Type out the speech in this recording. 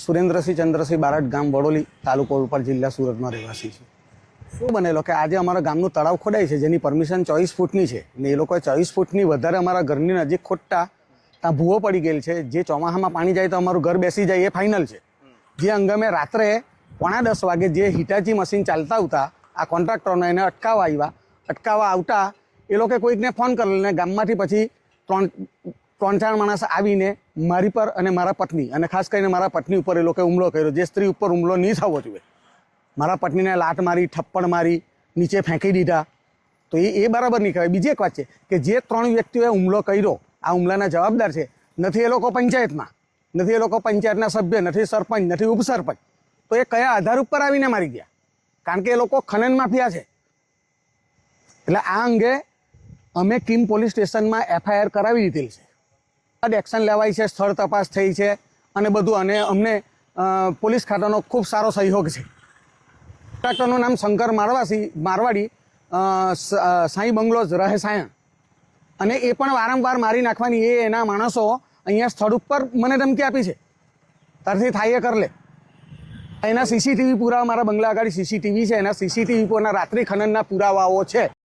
સુરેન્દ્રસિંહ ચંદ્રસિંહ બારડ, ગામ વડોલી, તાલુકો ઓલપાડ, જિલ્લા સુરતનો રહેવાસી છે। શું બનેલો કે આજે અમારા ગામનું તળાવ ખોદાય છે, જેની પરમિશન 24 ફૂટની છે ને એ લોકોએ 24 ફૂટની વધારે અમારા ઘરની નજીક ખોદતા ત્યાં ભૂવો પડી ગયેલ છે। જે ચોમાસામાં પાણી જાય તો અમારું ઘર બેસી જાય એ ફાઇનલ છે। જે અંગે અમે રાત્રે 9:45 વાગે જે હિટાચી મશીન ચાલતા આવતા આ કોન્ટ્રાક્ટરને એને અટકાવવા આવતા એ લોકોએ કોઈકને ફોન કરેલો ને ગામમાંથી પછી ત્રણ ચાર માણસ આવીને મારી પર અને મારા પત્ની અને ખાસ કરીને મારા પત્ની ઉપર એ લોકોએ હુમલો કર્યો, જે સ્ત્રી ઉપર હુમલો નહીં થવો જોઈએ। મારા પત્નીને લાત મારી, થપ્પડ મારી, નીચે ફેંકી દીધા, તો એ બરાબર નહીં કહેવાય। બીજી એક વાત છે કે જે 3 વ્યક્તિઓએ હુમલો કર્યો આ હુમલાના જવાબદાર છે, નથી એ લોકો પંચાયતમાં, નથી એ લોકો પંચાયતના સભ્ય, નથી સરપંચ, નથી ઉપસરપંચ, તો એ કયા આધાર ઉપર આવીને મારી ગયા? કારણ કે એ લોકો ખનન માફિયા છે। એટલે આ અંગે અમે કિમ પોલીસ સ્ટેશનમાં FIR કરાવી દીધેલ છે, એક્શન લેવાય છે, સ્થળ તપાસ થઈ છે અને બધું, અને અમને પોલીસ ખાતાનો ખૂબ સારો સહયોગ છે। કોન્ટ્રાક્ટરનું નામ શંકર મારવાડી, સાંઈ બંગલોઝ રહે સાયણ, અને એ પણ વારંવાર મારી નાખવાની એના માણસો અહીંયા સ્થળ ઉપર મને ધમકી આપી છે, તારથી થાય એ કર લે। એના CCTV પુરાવા મારા બંગલા આગળ CCTV છે, એના CCTV પરના રાત્રિ ખનનના પુરાવાઓ છે।